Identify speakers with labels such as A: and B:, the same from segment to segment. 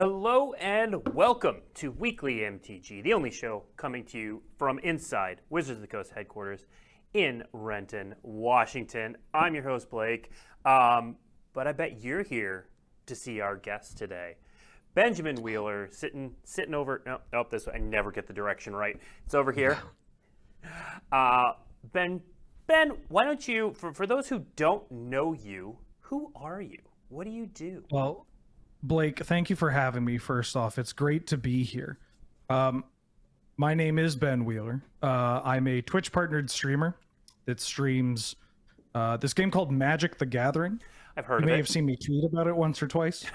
A: Hello and welcome to Weekly MTG, the only show coming to you from inside Wizards of the Coast headquarters in Renton, Washington. I'm your host, Blake, but I bet you're here to see our guest today. Benjamin Wheeler, sitting over, this way. I never get the direction right. It's over here. Ben, why don't you, for those who don't know you, who are you? What do you do?
B: Well, Blake, thank you for having me. First off, it's great to be here. My name is Ben Wheeler. I'm a Twitch partnered streamer that streams this game called Magic the Gathering.
A: I've heard
B: you
A: of it.
B: You may have seen me tweet about it once or twice.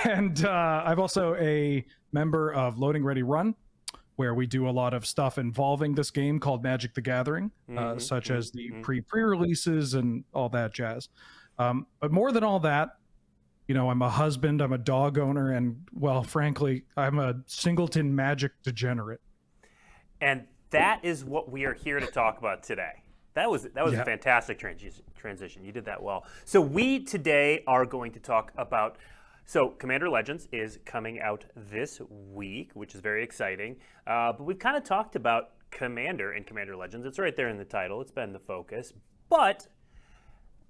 B: And I'm also a member of Loading Ready Run, where we do a lot of stuff involving this game called Magic the Gathering, such as the pre-releases and all that jazz. But more than all that, you know, I'm a husband, I'm a dog owner, and, well, frankly, I'm a Singleton Magic degenerate.
A: And that is what we are here to talk about today. That was a fantastic transition. You did that well. So we today are going to talk about, Commander Legends is coming out this week, which is very exciting. But we've kind of talked about Commander and Commander Legends. It's right there in the title. It's been the focus. But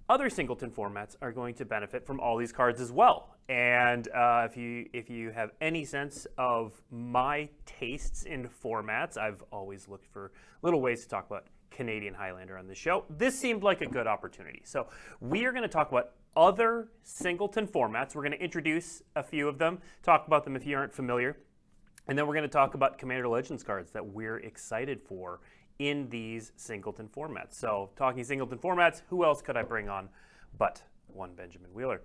A: other Singleton formats are going to benefit from all these cards as well. And if you have any sense of my tastes in formats, I've always looked for little ways to talk about Canadian Highlander on the show. This seemed like a good opportunity. So we are going to talk about other Singleton formats. We're going to introduce a few of them, talk about them if you aren't familiar, and then we're going to talk about Commander Legends cards that we're excited for in these Singleton formats. So talking Singleton formats, who else could I bring on but one Benjamin Wheeler?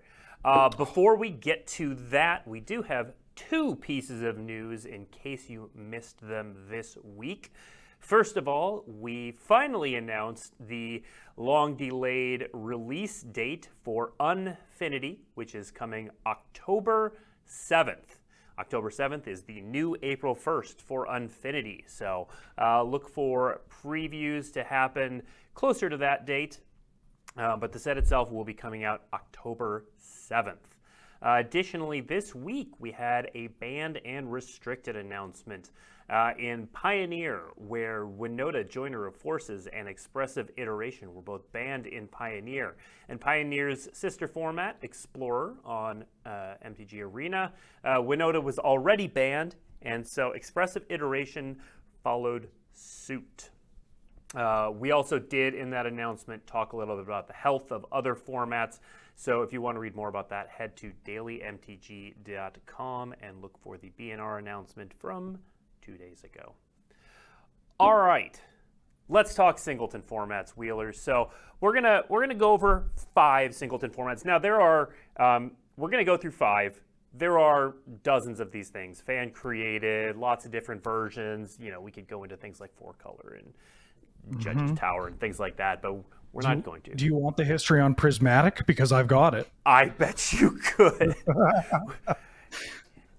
A: Before we get to that, we do have two pieces of news in case you missed them this week. First of all, we finally announced the long-delayed release date for Unfinity, which is coming October 7th. October 7th is the new April 1st for Unfinity. So look for previews to happen closer to that date. But the set itself will be coming out October 7th. Additionally, this week we had a banned and restricted announcement in Pioneer, where Winota, Joiner of Forces, and Expressive Iteration were both banned in Pioneer. And Pioneer's sister format, Explorer, on MTG Arena, Winota was already banned, and so Expressive Iteration followed suit. We also did, in that announcement, talk a little bit about the health of other formats. So if you want to read more about that, head to dailymtg.com and look for the BNR announcement from 2 days ago. All right, let's talk Singleton formats, Wheelers. So we're gonna go over 5 Singleton formats. Now there are we're gonna go through 5. There are dozens of these things, fan created, lots of different versions. You know, we could go into things like 4-color and Judge's Tower and things like that, but we're not going to.
B: Do you want the history on Prismatic? Because I've got it.
A: I bet you could.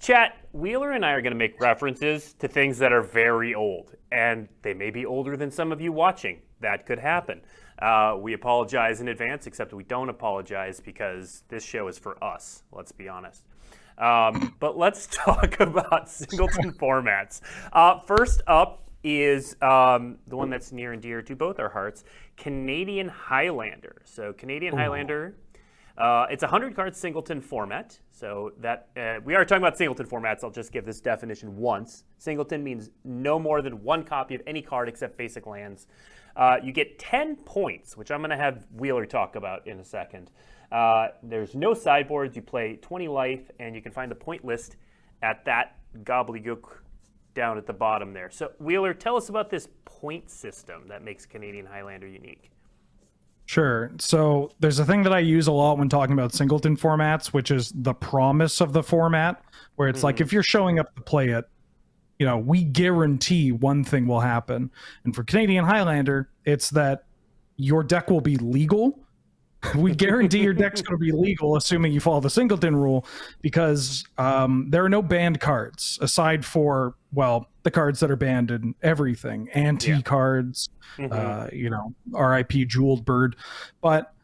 A: Chat, Wheeler and I are going to make references to things that are very old, and they may be older than some of you watching. That could happen. We apologize in advance, except we don't apologize because this show is for us, let's be honest. But let's talk about Singleton formats. First up is the one that's near and dear to both our hearts, Canadian Highlander. So Canadian Highlander, it's a 100-card Singleton format. So that we are talking about Singleton formats. I'll just give this definition once. Singleton means no more than one copy of any card except basic lands. You get 10 points, which I'm going to have Wheeler talk about in a second. There's no sideboards. You play 20 life, and you can find the point list at that gobbledygook down at the bottom there. So Wheeler, tell us about this point system that makes Canadian Highlander unique.
B: Sure. So there's a thing that I use a lot when talking about Singleton formats, which is the promise of the format, where it's like, if you're showing up to play it, you know, we guarantee one thing will happen. And for Canadian Highlander, it's that your deck will be legal. We guarantee your deck's going to be legal, assuming you follow the Singleton rule, because there are no banned cards aside for, well, the cards that are banned in everything, cards, you know, RIP Jeweled Bird. But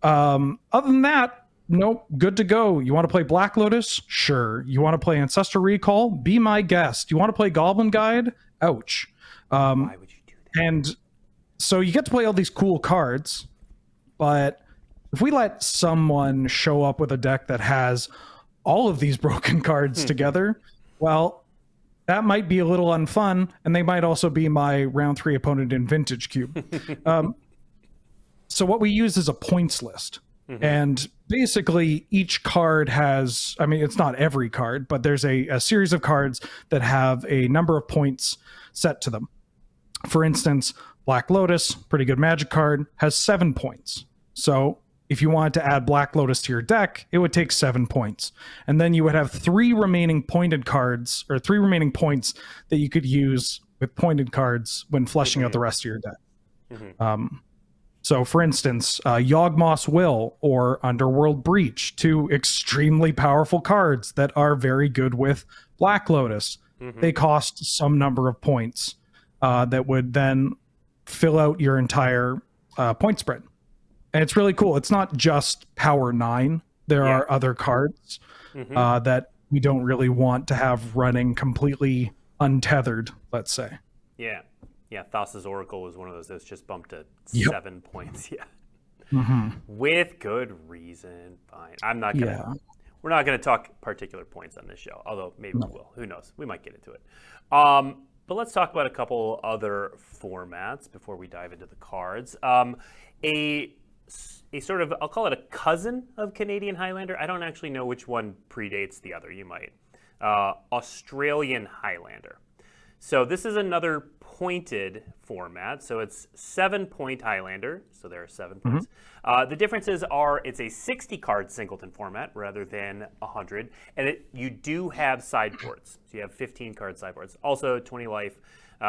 B: other than that, nope, good to go. You want to play Black Lotus? Sure. You want to play Ancestor Recall? Be my guest. You want to play Goblin Guide? Ouch.
A: Why would you do that?
B: And so you get to play all these cool cards, but if we let someone show up with a deck that has all of these broken cards together, well, that might be a little unfun, and they might also be my round 3 opponent in Vintage Cube. So what we use is a points list. And basically each card has, I mean, it's not every card, but there's a series of cards that have a number of points set to them. For instance, Black Lotus, pretty good Magic card, has 7 points. So if you wanted to add Black Lotus to your deck, it would take 7 points. And then you would have 3 remaining pointed cards, or 3 remaining points that you could use with pointed cards when fleshing out the rest of your deck. So for instance, Yawgmoth's Will or Underworld Breach, 2 extremely powerful cards that are very good with Black Lotus. They cost some number of points that would then fill out your entire point spread. And it's really cool. It's not just Power 9. There are other cards that we don't really want to have running completely untethered, let's say.
A: Yeah. Yeah, Thassa's Oracle was one of those that's just bumped to 7 points. Yeah. With good reason. Fine. I'm not going to... We're not going to talk particular points on this show, although maybe we will. Who knows? We might get into it. But let's talk about a couple other formats before we dive into the cards. A sort of, I'll call it a cousin of Canadian Highlander. I don't actually know which one predates the other. You might. Australian Highlander. So this is another pointed format. So it's 7-point Highlander. So there are 7 points. The differences are it's a 60-card Singleton format rather than 100. And you do have sideboards. So you have 15-card sideboards. Also 20 life.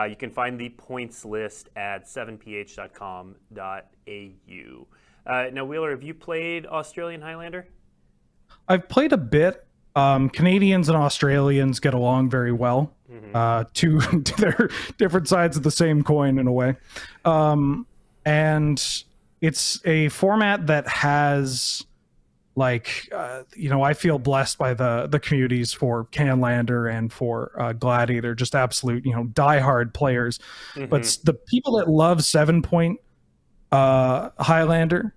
A: You can find the points list at 7ph.com.au. Now, Wheeler, have you played Australian Highlander?
B: I've played a bit. Canadians and Australians get along very well. To their different sides of the same coin in a way. And it's a format that has, like, I feel blessed by the communities for Canlander and for Gladiator, just absolute, diehard players. But the people that love 7-point Highlander,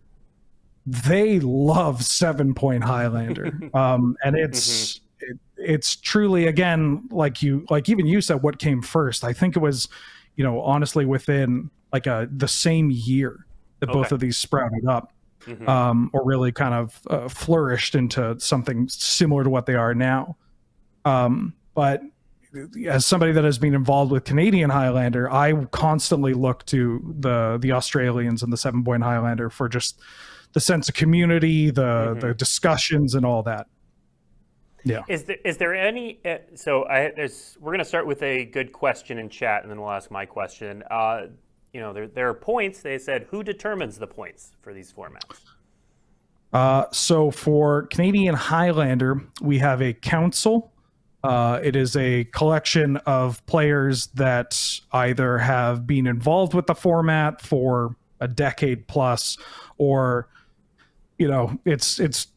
B: they love 7-point Highlander. And it's truly, again, like even you said, what came first. I think it was, honestly within the same year that both of these sprouted up, or really kind of flourished into something similar to what they are now. But as somebody that has been involved with Canadian Highlander, I constantly look to the Australians and the 7-point Highlander for just the sense of community, the discussions and all that. Yeah.
A: Is there any? We're going to start with a good question in chat, and then we'll ask my question. There are points. They said, who determines the points for these formats?
B: So for Canadian Highlander, we have a council. It is a collection of players that either have been involved with the format for a decade plus, or it's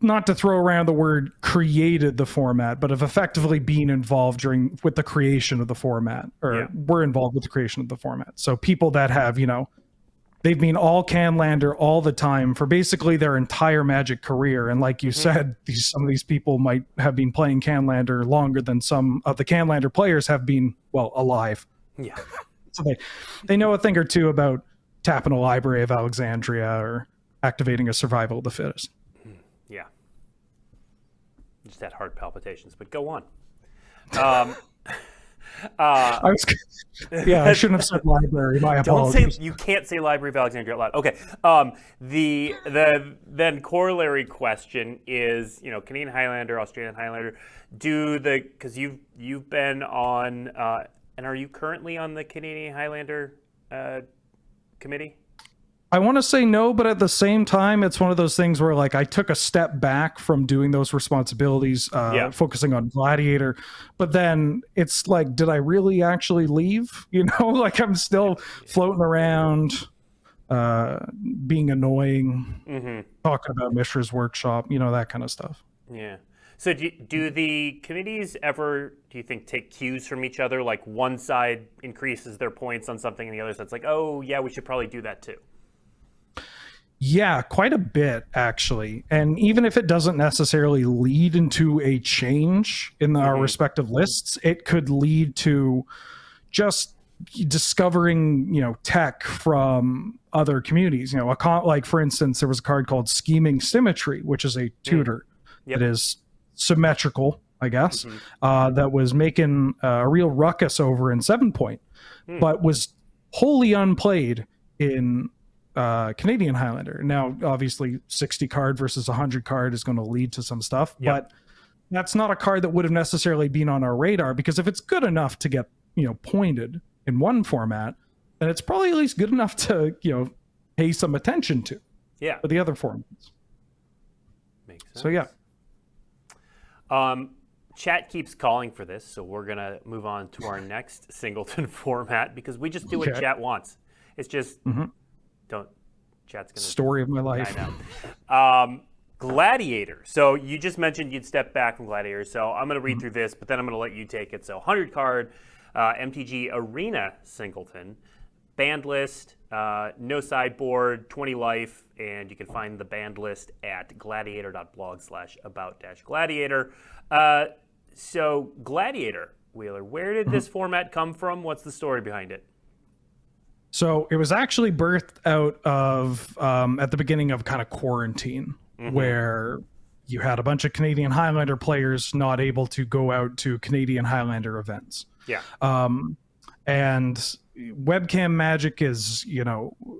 B: not to throw around the word created the format, but have effectively been involved with the creation of the format, or were involved with the creation of the format. So people that have, they've been all Canlander all the time for basically their entire Magic career. And like you said, some of these people might have been playing Canlander longer than some of the Canlander players have been, alive.
A: Yeah.
B: So they know a thing or two about tapping a Library of Alexandria or activating a Survival of the Fittest.
A: Yeah. Just had heart palpitations, but go on.
B: I shouldn't have said library. My apologies.
A: You can't say Library of Alexandria out loud. Okay. The then corollary question is, Canadian Highlander, Australian Highlander, because you've been on, and are you currently on the Canadian Highlander committee?
B: I want to say no, but at the same time, it's one of those things where I took a step back from doing those responsibilities, focusing on Gladiator. But then it's like, did I really actually leave? I'm still floating around being annoying, talking about Mishra's workshop, that kind of stuff.
A: Yeah. So do the committees ever, do you think, take cues from each other? Like one side increases their points on something and the other side's like, oh, yeah, we should probably do that too.
B: Yeah, quite a bit, actually. And even if it doesn't necessarily lead into a change in our respective lists, it could lead to just discovering, tech from other communities. Like, for instance, there was a card called Scheming Symmetry, which is a tutor that is symmetrical, I guess, that was making a real ruckus over in 7-point, but was wholly unplayed in Canadian Highlander. Now, obviously, 60 card versus 100 card is going to lead to some stuff, but that's not a card that would have necessarily been on our radar, because if it's good enough to get, pointed in one format, then it's probably at least good enough to, pay some attention to for the other formats.
A: Makes sense.
B: So, yeah.
A: Chat keeps calling for this, so we're going to move on to our next Singleton format, because we just do what chat wants. It's just, chat's going to...
B: Story of my life.
A: I know. Gladiator. So you just mentioned you'd step back from Gladiator, so I'm going to read through this, but then I'm going to let you take it. So 100 card, MTG Arena Singleton, banned list, no sideboard, 20 life, and you can find the banned list at gladiator.blog/about-gladiator. So Gladiator, Wheeler, where did this format come from? What's the story behind it?
B: So it was actually birthed out of at the beginning of kind of quarantine, where you had a bunch of Canadian Highlander players not able to go out to Canadian Highlander events.
A: Yeah.
B: And webcam magic is,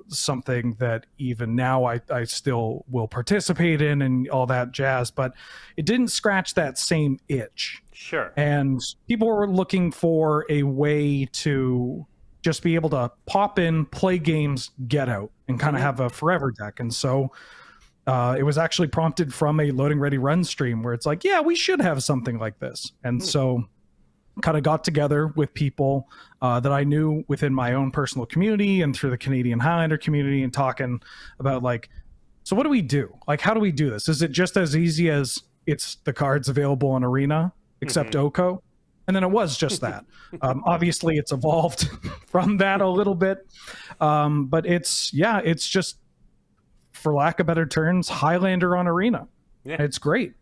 B: something that even now I still will participate in and all that jazz, but it didn't scratch that same itch.
A: Sure.
B: And people were looking for a way to just be able to pop in, play games, get out, and kind of have a forever deck. And so it was actually prompted from a Loading Ready Run stream where it's like, yeah, we should have something like this. And so kind of got together with people that I knew within my own personal community and through the Canadian Highlander community, and talking about like, so what do we do? Like, how do we do this? Is it just as easy as it's the cards available in Arena, except Oko? And then it was just that. Obviously, it's evolved from that a little bit. But it's just, for lack of better terms, Highlander on Arena. Yeah. It's great.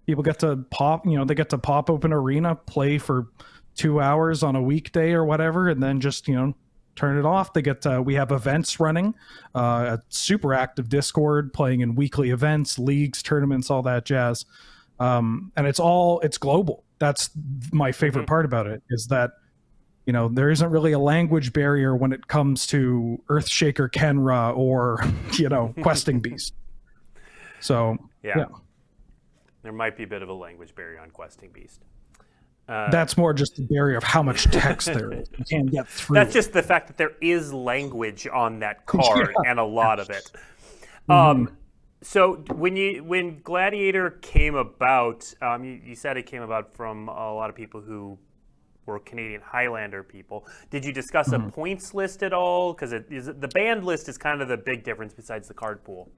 B: People get to pop, they get to pop open Arena, play for 2 hours on a weekday or whatever, and then just, turn it off. They get we have events running, a super active Discord, playing in weekly events, leagues, tournaments, all that jazz. And it's global. That's my favorite part about it, is that, there isn't really a language barrier when it comes to Earthshaker Kenra or, Questing Beast. So, yeah.
A: There might be a bit of a language barrier on Questing Beast.
B: That's more just the barrier of how much text there is. You can't get through.
A: That's just the fact that there is language on that card, and a lot of it. So when Gladiator came about, you said it came about from a lot of people who were Canadian Highlander people. Did you discuss a points list at all? Because the banned list is kind of the big difference besides the card pool.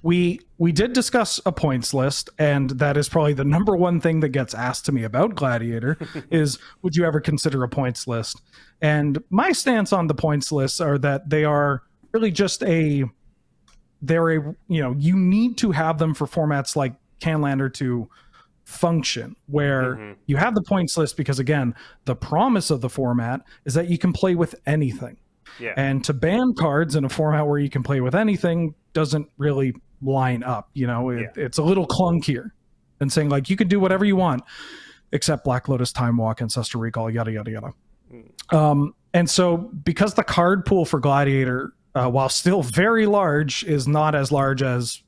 B: We did discuss a points list, and that is probably the number one thing that gets asked to me about Gladiator is, would you ever consider a points list? And my stance on the points lists are that they are really just you need to have them for formats like Canlander to function, where you have the points list because, again, the promise of the format is that you can play with anything. Yeah. And to ban cards in a format where you can play with anything doesn't really line up. It's a little clunkier than saying, like, you can do whatever you want except Black Lotus, Time Walk, Ancestor Recall, yada, yada, yada. And so because the card pool for Gladiator, while still very large, is not as large as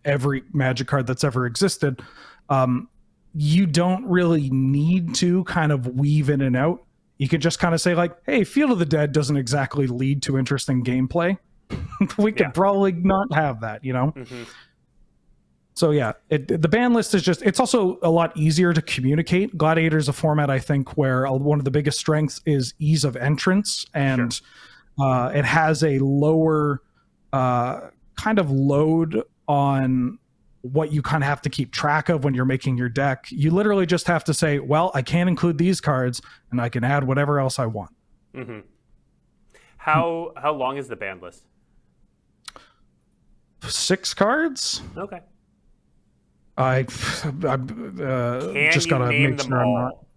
B: every Magic card that's ever existed, you don't really need to kind of weave in and out. You could just kind of say, like, hey, Field of the Dead doesn't exactly lead to interesting gameplay. We could probably not have that, So yeah, the ban list is it's also a lot easier to communicate. Gladiator is a format, I think, where one of the biggest strengths is ease of entrance. And It has a lower kind of load on what you kind of have to keep track of when you're making your deck. You literally just have to say, well, I can't include these cards and I can add whatever else I want.
A: Mm-hmm. How long is the banned list?
B: 6 cards.
A: Okay.
B: I
A: Can
B: just
A: you
B: gotta
A: name
B: make
A: them
B: sure I'm not.
A: all?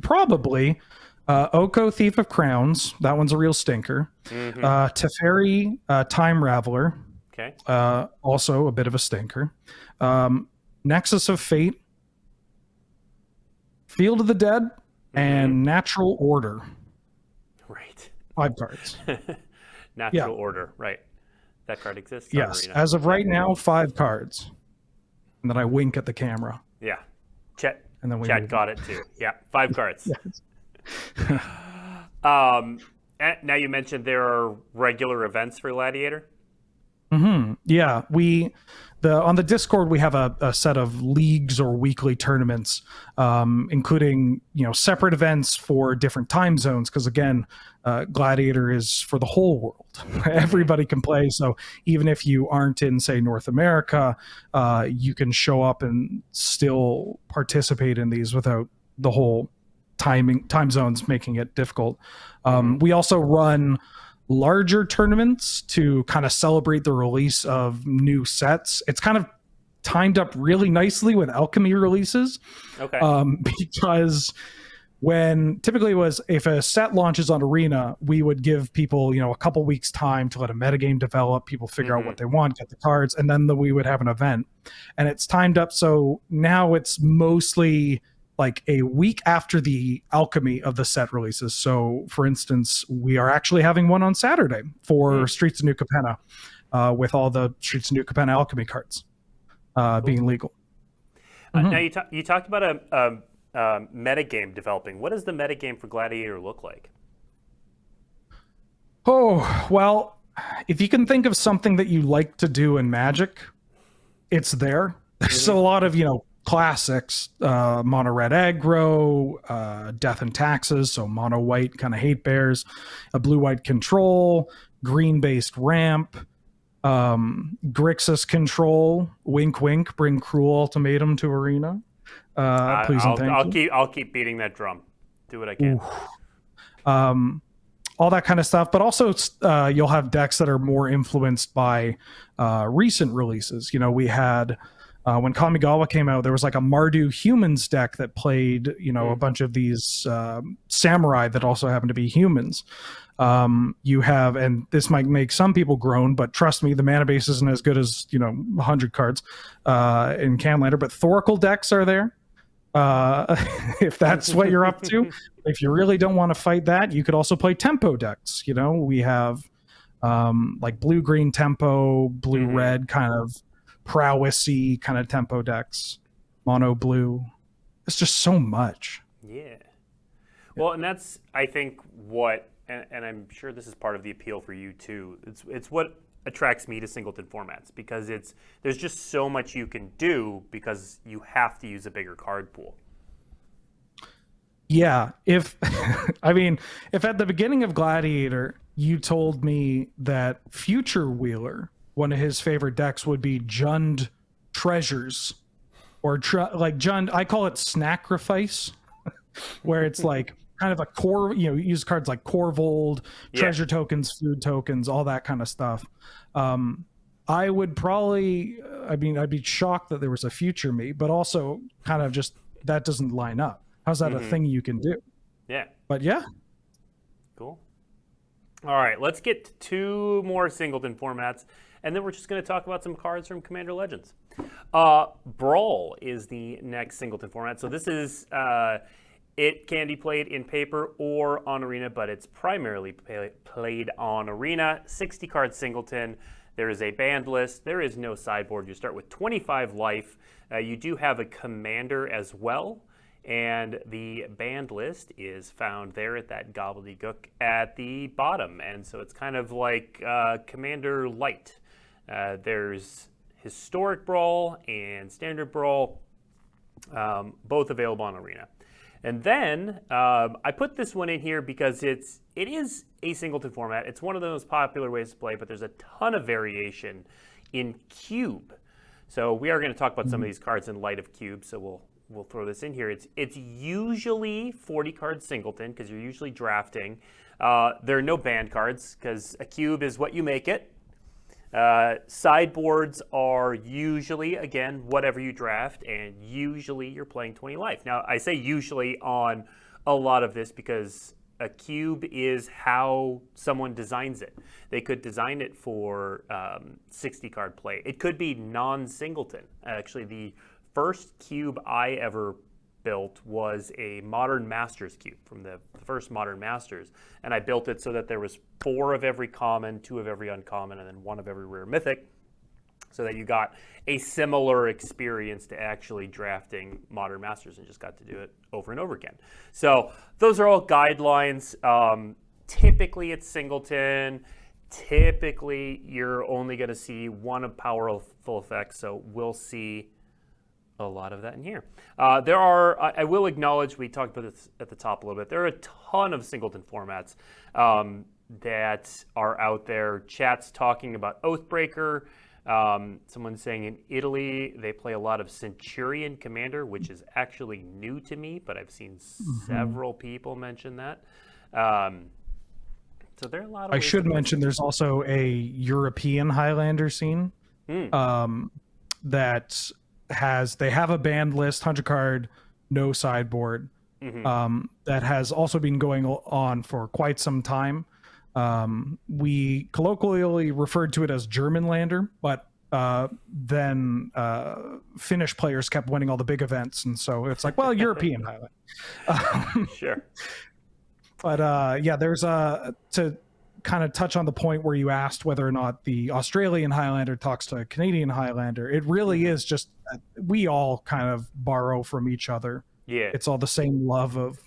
B: Probably. Oko, Thief of Crowns. That one's a real stinker.
A: Mm-hmm.
B: Teferi, Time Raveler.
A: Okay.
B: Also a bit of a stinker. Nexus of Fate. Field of the Dead. And Natural Order.
A: Right.
B: 5 cards.
A: Natural Order. Right. That card exists.
B: Yes. As of right now, 5 cards. And then I wink at the camera.
A: Yeah. Chet got it too. Yeah. 5 cards.
B: Yes.
A: Now you mentioned there are regular events for Gladiator.
B: Yeah, on the Discord we have a set of leagues or weekly tournaments, including separate events for different time zones. Because again, Gladiator is for the whole world. Everybody can play. So even if you aren't in, say, North America, you can show up and still participate in these without the whole time zones making it difficult. We also run larger tournaments to kind of celebrate the release of new sets. It's kind of timed up really nicely with alchemy releases.
A: Okay.
B: Because when typically was if a set launches on Arena, we would give people a couple weeks time to let a metagame develop, people figure out what they want, get the cards, and then we would have an event. And it's timed up so now it's mostly like a week after the alchemy of the set releases. So for instance, we are actually having one on Saturday for Streets of New Capenna, with all the Streets of New Capenna alchemy cards being legal.
A: Now you talked about a metagame developing. What does the metagame for Gladiator look like?
B: Oh, well, if you can think of something that you like to do in Magic, it's there. There's a lot of, classics, mono red aggro, death and taxes, so mono white kind of hate bears, a blue white control, green based ramp, Grixis control, wink wink, bring cruel ultimatum to Arena. Please and thank you.
A: I'll keep beating that drum. Do what I can.
B: All that kind of stuff, but also you'll have decks that are more influenced by recent releases. We had when Kamigawa came out, there was like a Mardu humans deck that played, a bunch of these samurai that also happen to be humans. You have, and this might make some people groan, but trust me, the mana base isn't as good as 100 cards in Highlander. But Thoracle decks are there. If that's what you're up to. If you really don't want to fight that, you could also play tempo decks. We have like blue-green tempo, blue-red kind of prowessy kind of tempo decks, mono blue. It's just so much.
A: Yeah. Well, and that's, I think, what, and I'm sure this is part of the appeal for you too. It's what attracts me to Singleton formats, because there's just so much you can do because you have to use a bigger card pool.
B: Yeah, if if at the beginning of Gladiator you told me that Future Wheeler, one of his favorite decks, would be Jund Treasures, or like Jund, I call it Snacrifice, where it's like kind of a core, use cards like Corvold, treasure tokens, food tokens, all that kind of stuff. I would probably, I'd be shocked that there was a future me, but also kind of just that doesn't line up. How's that a thing you can do?
A: Yeah.
B: But yeah.
A: Cool. All right, let's get to 2 more Singleton formats, and then we're just going to talk about some cards from Commander Legends. Brawl is the next Singleton format. So this is, it can be played in paper or on Arena, but it's primarily played on Arena. 60-card Singleton. There is a banned list. There is no sideboard. You start with 25 life. You do have a commander as well. And the banned list is found there at that gobbledygook at the bottom. And so it's kind of like Commander Light. There's Historic Brawl and Standard Brawl, both available on Arena. And then I put this one in here because it is a Singleton format. It's one of the most popular ways to play, but there's a ton of variation in Cube. So we are going to talk about some of these cards in light of Cube. So we'll throw this in here. It's usually 40 card Singleton because you're usually drafting. There are no banned cards because a Cube is what you make it. Sideboards are usually, again, whatever you draft, and usually you're playing 20 life. Now, I say usually on a lot of this because a cube is how someone designs it. They could design it for 60 card play. It could be non-singleton. Actually, the first cube I ever built was a Modern Masters cube from the first Modern Masters, and I built it so that there was 4 of every common, 2 of every uncommon, and then 1 of every rare mythic, so that you got a similar experience to actually drafting Modern Masters and just got to do it over and over again. So those are all guidelines. Typically it's singleton. Typically you're only going to see 1 of powerful effects, so we'll see a lot of that in here. There are, I will acknowledge, we talked about this at the top a little bit, there are a ton of Singleton formats that are out there. Chat's talking about Oathbreaker. Someone's saying in Italy they play a lot of Centurion Commander, which is actually new to me, but I've seen several people mention that. So there are a lot of
B: I should mention there's also a European Highlander scene that they have a banned list, 100 card, no sideboard, that has also been going on for quite some time. We colloquially referred to it as German Lander, but then Finnish players kept winning all the big events, and so it's like, well, European Highlander.
A: Sure.
B: But yeah, there's to kind of touch on the point where you asked whether or not the Australian Highlander talks to a Canadian Highlander. It really is just we all kind of borrow from each other. Yeah, it's all the same love of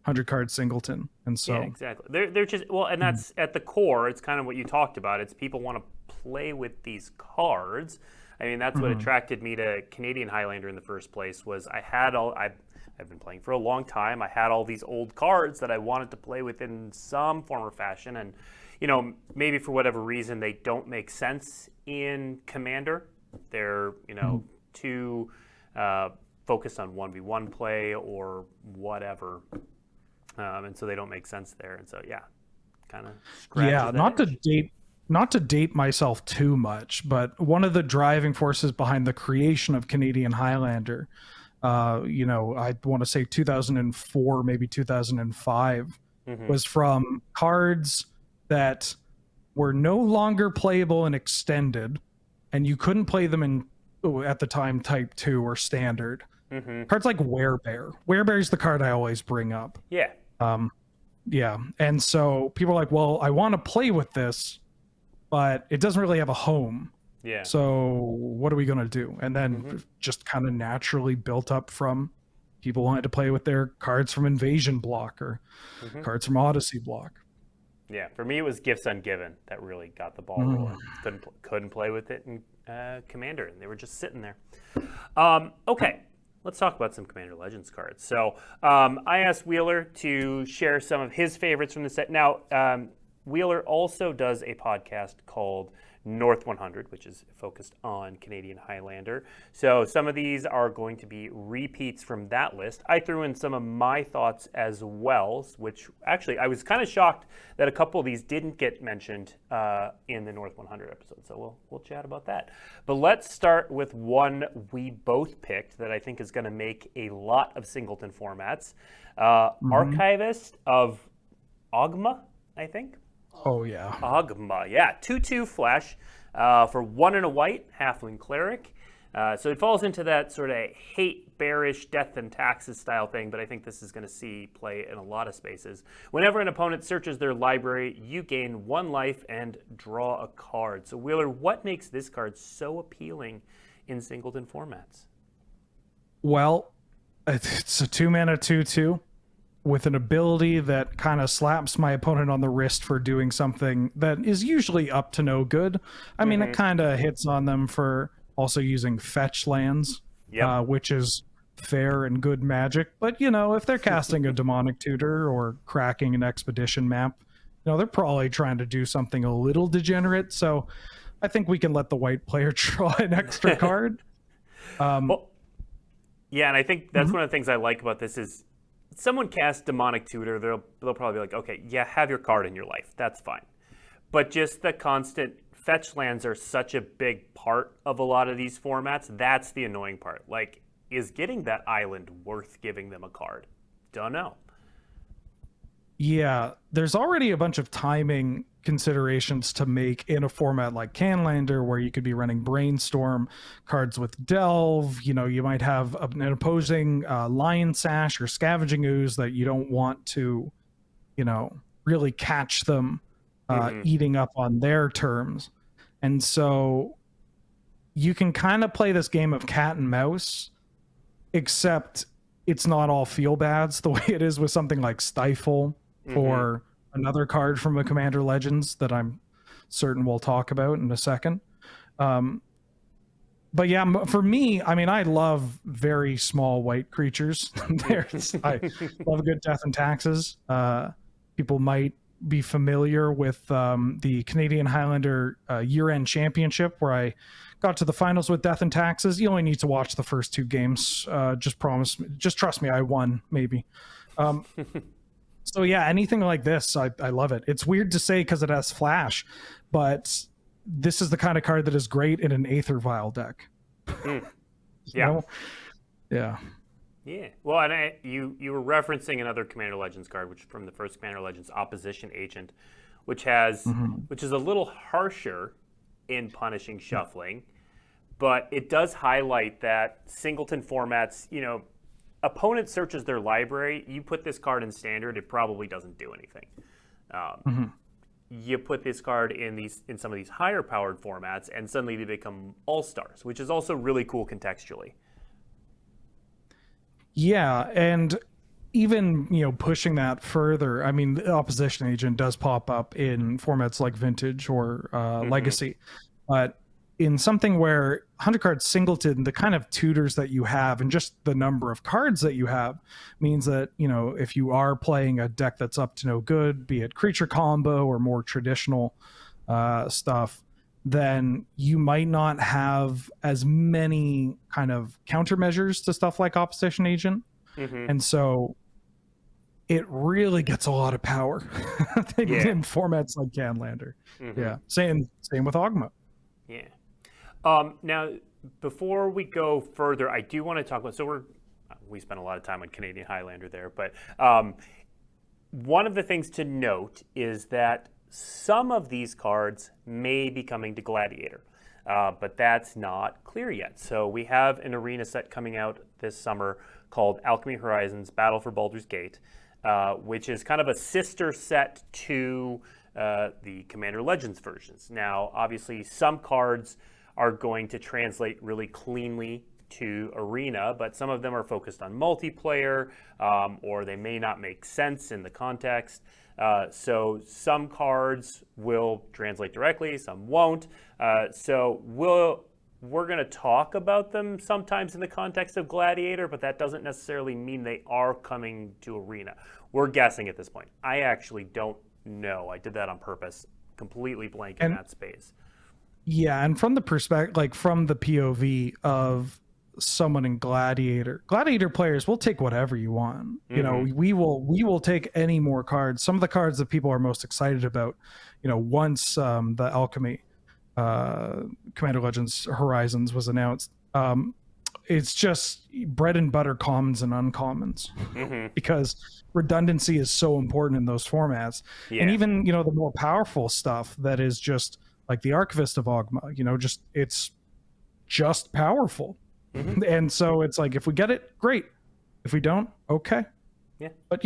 B: 100 card Singleton, and so
A: yeah, exactly. They're just and that's at the core. It's kind of what you talked about. It's people want to play with these cards. I mean, that's what attracted me to Canadian Highlander in the first place. Was I've been playing for a long time. I had all these old cards that I wanted to play with in some form or fashion, and maybe for whatever reason they don't make sense in Commander. They're too focused on 1v1 play or whatever, and so they don't make sense there. And so kind of not to date myself too much, but one of the driving forces behind the creation of Canadian Highlander, I want to say 2004, maybe 2005, was from cards that were no longer playable in extended, and you couldn't play them in, at the time, type 2 or standard. Cards like Werebear. Werebear's the card I always bring up. Yeah.
B: Yeah. And so people are like, well, I want to play with this, but it doesn't really have a home. Yeah. So what are we going to do? And then just kind of naturally built up from people wanting to play with their cards from Invasion block or cards from Odyssey block.
A: Yeah, for me it was Gifts Ungiven that really got the ball rolling. Couldn't play with it in Commander, and they were just sitting there. Okay, let's talk about some Commander Legends cards. So I asked Wheeler to share some of his favorites from the set. Now, Wheeler also does a podcast called North 100, which is focused on Canadian Highlander. So some of these are going to be repeats from that list. I threw in some of my thoughts as well, which actually I was kind of shocked that a couple of these didn't get mentioned in the North 100 episode. So we'll chat about that. But let's start with one we both picked that I think is going to make a lot of Singleton formats. Archivist of Augma, I think.
B: Oh, yeah.
A: Augma, yeah. 2/2 flesh for 1 and a white, halfling cleric. So it falls into that sort of hate, bearish, death and taxes style thing, but I think this is going to see play in a lot of spaces. Whenever an opponent searches their library, you gain 1 life and draw a card. So Wheeler, what makes this card so appealing in Singleton formats?
B: Well, it's a 2-mana 2/2. With an ability that kind of slaps my opponent on the wrist for doing something that is usually up to no good. I mean, it kind of hits on them for also using fetch lands, which is fair and good Magic. But if they're casting a demonic tutor or cracking an expedition map, they're probably trying to do something a little degenerate. So I think we can let the white player draw an extra card.
A: Well, yeah, and I think that's one of the things I like about this is someone casts demonic tutor, they'll probably be like, okay, yeah, have your card in your life, that's fine. But just the constant fetch lands are such a big part of a lot of these formats. That's the annoying part. Like, is getting that island worth giving them a card? Don't know.
B: Yeah, there's already a bunch of timing considerations to make in a format like Highlander, where you could be running Brainstorm cards with Delve. You might have an opposing Lion Sash or Scavenging Ooze that you don't want to, really catch them eating up on their terms. And so you can kind of play this game of cat and mouse, except it's not all feel bads the way it is with something like Stifle or another card from a Commander Legends that I'm certain we'll talk about in a second. But yeah, for me, I love very small white creatures. I love a good Death and Taxes. People might be familiar with the Canadian Highlander year-end championship, where I got to the finals with Death and Taxes. You only need to watch the first 2 games. Just trust me, I won, maybe. So yeah, anything like this, I love it. It's weird to say because it has flash, but this is the kind of card that is great in an Aether Vial deck.
A: Yeah.
B: Yeah.
A: Yeah. Well, and you were referencing another Commander Legends card, which from the first Commander Legends, Opposition Agent, which is a little harsher in punishing shuffling, but it does highlight that Singleton formats, opponent searches their library, you put this card in Standard, it probably doesn't do anything. You put this card in some of these higher powered formats, and suddenly they become all-stars, which is also really cool contextually.
B: Yeah, and even pushing that further, the Opposition Agent does pop up in formats like Vintage or Legacy, but in something where 100 cards Singleton, the kind of tutors that you have and just the number of cards that you have means that, if you are playing a deck that's up to no good, be it creature combo or more traditional stuff, then you might not have as many kind of countermeasures to stuff like Opposition Agent. And so it really gets a lot of power in formats like Highlander. Yeah. Same with Augma.
A: Yeah. Now, before we go further, I do want to talk about, we spent a lot of time on Canadian Highlander there, but one of the things to note is that some of these cards may be coming to Gladiator, but that's not clear yet. So we have an arena set coming out this summer called Alchemy Horizons Battle for Baldur's Gate, which is kind of a sister set to the Commander Legends versions. Now, obviously, some cards are going to translate really cleanly to Arena, but some of them are focused on multiplayer, or they may not make sense in the context. So some cards will translate directly, some won't. So we're going to talk about them sometimes in the context of Gladiator, but that doesn't necessarily mean they are coming to Arena. We're guessing at this point. I actually don't know. I did that on purpose, completely blank in that space.
B: Yeah, and from the perspective, like from the POV of someone in Gladiator players will take whatever you want. We will take any more cards. Some of the cards that people are most excited about, once the Alchemy Commander Legends Horizons was announced, it's just bread and butter commons and uncommons because redundancy is so important in those formats. And even the more powerful stuff that is just like the Archivist of Augma, it's just powerful. And so it's like, if we get it, great. If we don't, okay.
A: Yeah.
B: But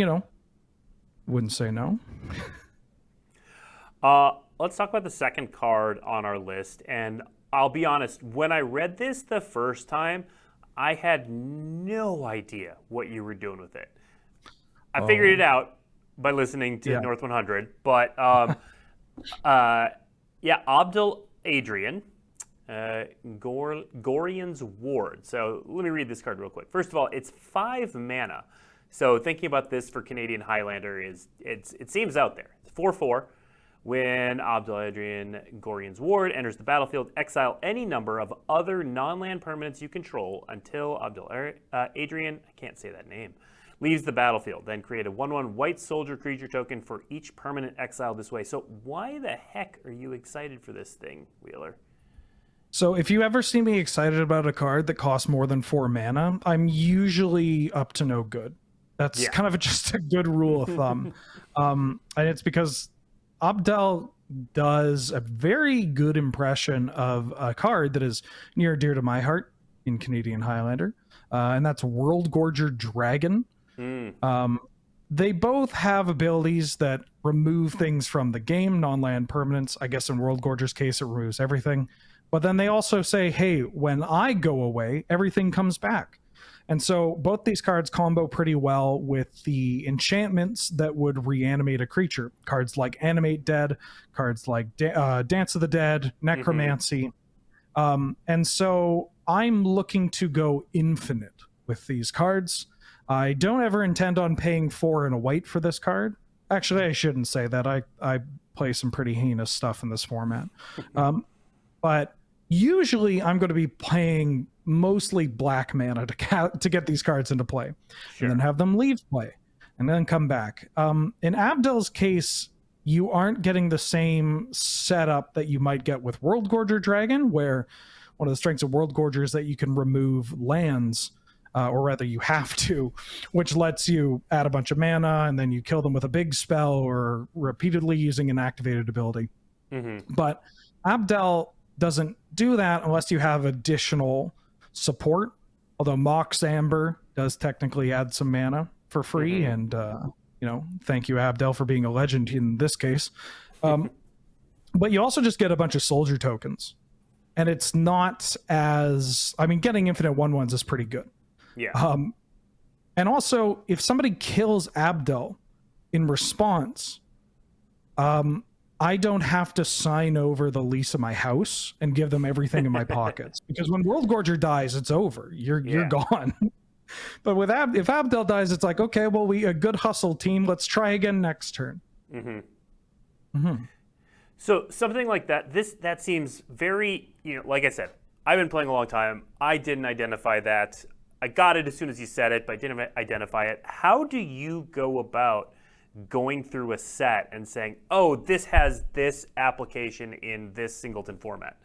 B: wouldn't say no.
A: Let's talk about the second card on our list. And I'll be honest, when I read this the first time, I had no idea what you were doing with it. I figured it out by listening to North 100, but Abdel Adrian, Gorian's Ward. So let me read this card real quick. First of all, it's 5 mana. So thinking about this for Canadian Highlander it seems out there. It's 4/4. When Abdel Adrian Gorian's Ward enters the battlefield, exile any number of other non-land permanents you control until Abdel Adrian, I can't say that name, leaves the battlefield. Then create a 1/1 white soldier creature token for each permanent exiled this way. So why the heck are you excited for this thing, Wheeler?
B: So if you ever see me excited about a card that costs more than 4 mana, I'm usually up to no good. That's kind of just a good rule of thumb. And it's because Abdel does a very good impression of a card that is near and dear to my heart in Canadian Highlander, and that's World Gorger Dragon. They both have abilities that remove things from the game, non-land permanents. I guess in World Gorger's case, it removes everything. But then they also say, hey, when I go away, everything comes back. And so both these cards combo pretty well with the enchantments that would reanimate a creature. Cards like Animate Dead, cards like Dance of the Dead, Necromancy. And so I'm looking to go infinite with these cards. I don't ever intend on paying 4 and a white for this card. Actually, I shouldn't say that. I play some pretty heinous stuff in this format. But usually I'm going to be playing mostly black mana to get these cards into play. And then have them leave play and then come back. In Abdel's case, you aren't getting the same setup that you might get with World Gorger Dragon, where one of the strengths of World Gorger is that you can remove lands, or rather you have to, which lets you add a bunch of mana and then you kill them with a big spell or repeatedly using an activated ability. But Abdel doesn't do that unless you have additional support, although Mox Amber does technically add some mana for free, and thank you, Abdel, for being a legend in this case. But you also just get a bunch of soldier tokens, and it's not as, I mean, getting infinite 1/1s is pretty good. And also, if somebody kills Abdel in response, I don't have to sign over the lease of my house and give them everything in my pockets, because when World Gorger dies, it's over. You're gone. But with if Abdel dies, it's like, okay, well, we a good hustle team. Let's try again next turn.
A: So something like that, that seems very, like I said, I've been playing a long time. I didn't identify that. I got it as soon as you said it, but I didn't identify it. How do you go about going through a set and saying, oh, this has this application in this Singleton format?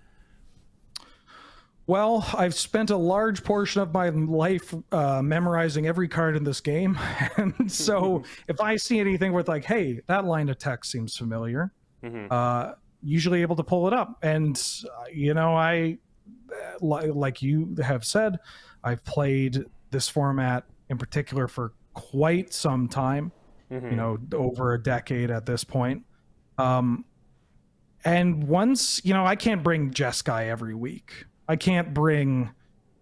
B: Well, I've spent a large portion of my life memorizing every card in this game. And so if I see anything with like, hey, that line of text seems familiar, usually able to pull it up. And, I, like you have said, I've played this format in particular for quite some time. Over a decade at this point. And once, I can't bring Jeskai every week. I could bring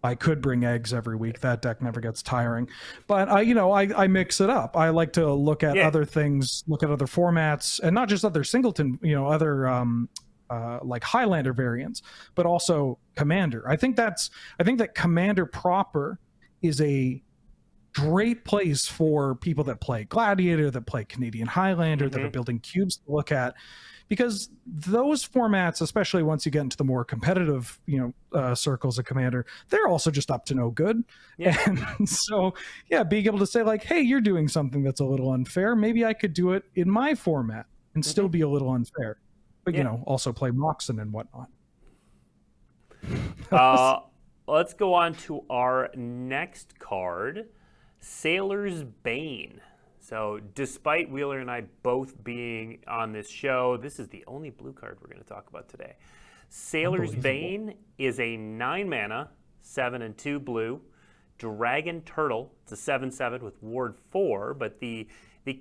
B: eggs every week. That deck never gets tiring. But I mix it up. I like to look at other things, look at other formats, and not just other Singleton, other like Highlander variants, but also Commander. I think that Commander proper is a great place for people that play Gladiator, that play Canadian Highlander, that are building cubes to look at, because those formats, especially once you get into the more competitive, circles of Commander, they're also just up to no good. And so, being able to say like, hey, you're doing something that's a little unfair. Maybe I could do it in my format and still be a little unfair, but also play Moxen and whatnot.
A: Let's go on to our next card. Sailor's Bane. So despite Wheeler and I both being on this show, this is the only blue card we're going to talk about today. Sailor's Bane is a 9 mana, 7 and 2 blue, dragon turtle. It's a 7/7 with ward 4, but the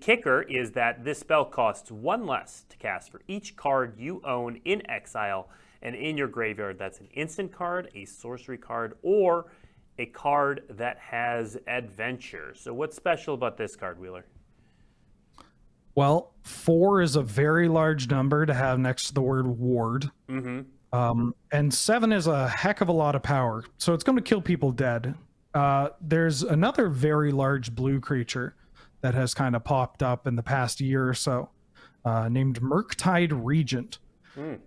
A: kicker is that this spell costs 1 less to cast for each card you own in exile and in your graveyard. That's an instant card, a sorcery card, or a card that has adventure. So what's special about this card, Wheeler?
B: Well, 4 is a very large number to have next to the word ward. And 7 is a heck of a lot of power, so it's going to kill people dead. There's another very large blue creature that has kind of popped up in the past year or so, named Murktide Regent.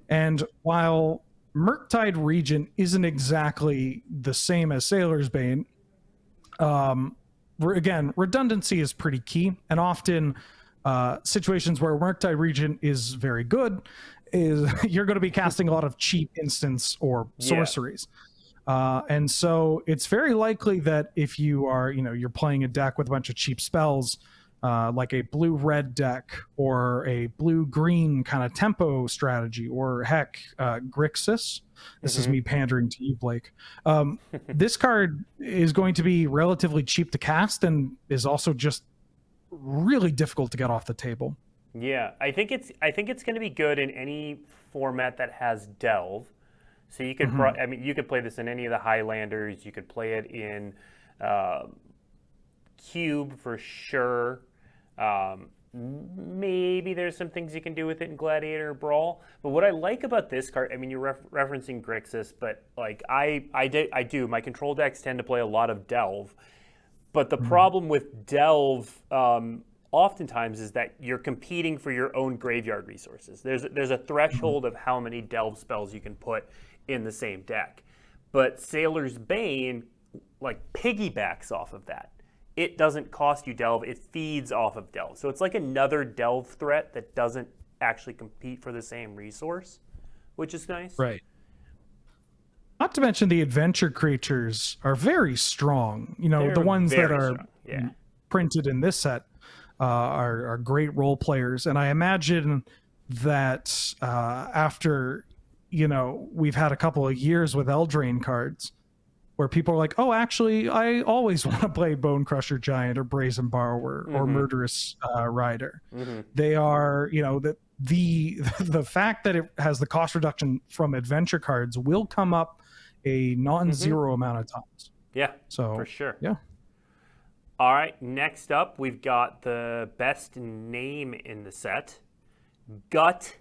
B: And while Murktide Regent isn't exactly the same as Sailor's Bane, again, redundancy is pretty key, and often situations where Murktide Regent is very good is you're going to be casting a lot of cheap instants or sorceries. And so it's very likely that if you are, you're playing a deck with a bunch of cheap spells, like a blue-red deck or a blue-green kind of tempo strategy, or heck, Grixis. This is me pandering to you, Blake. This card is going to be relatively cheap to cast and is also just really difficult to get off the table.
A: Yeah, I think it's going to be good in any format that has Delve. So you could, you could play this in any of the Highlanders. You could play it in Cube for sure. Maybe there's some things you can do with it in Gladiator or Brawl. But what I like about this card, you're referencing Grixis, but like I do. My control decks tend to play a lot of Delve. But the problem with Delve oftentimes is that you're competing for your own graveyard resources. There's a threshold of how many Delve spells you can put in the same deck. But Sailor's Bane like piggybacks off of that. It doesn't cost you Delve, it feeds off of Delve. So it's like another Delve threat that doesn't actually compete for the same resource, which is nice.
B: Right. Not to mention the adventure creatures are very strong. They're the ones that are printed in this set are great role players. And I imagine that after, we've had a couple of years with Eldraine cards where people are like, oh, actually, I always want to play Bone Crusher Giant or Brazen Borrower or Murderous Rider. They are, the fact that it has the cost reduction from adventure cards will come up a non-zero amount of times.
A: Yeah,
B: so
A: for sure.
B: Yeah.
A: All right, next up, we've got the best name in the set, Gut.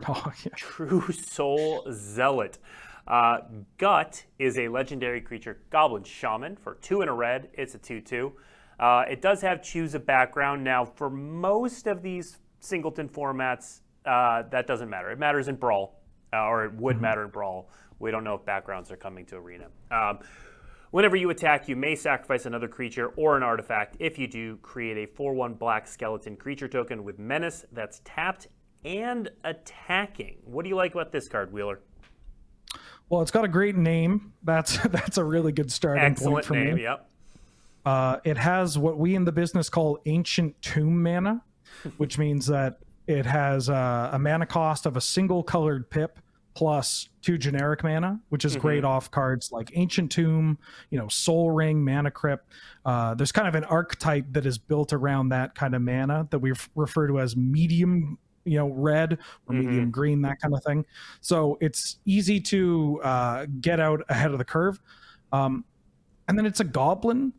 B: Oh, yeah.
A: True Soul Zealot. Gut is a legendary creature, Goblin Shaman, for 2 and a red. It's a 2/2. It does have choose a background. Now, for most of these Singleton formats, that doesn't matter. It matters in Brawl, or it would matter in Brawl. We don't know if backgrounds are coming to Arena. Whenever you attack, you may sacrifice another creature or an artifact. If you do, create a 4/1 black skeleton creature token with Menace that's tapped and attacking. What do you like about this card, Wheeler?
B: Well, it's got a great name. That's a really good starting point for
A: name,
B: me.
A: Yep.
B: It has what we in the business call Ancient Tomb mana, which means that it has a mana cost of a single colored pip plus 2 generic mana, which is great off cards like Ancient Tomb, Soul Ring, Mana Crypt. There's kind of an archetype that is built around that kind of mana that we refer to as medium red or medium green, that kind of thing. So it's easy to get out ahead of the curve. And then it's a goblin.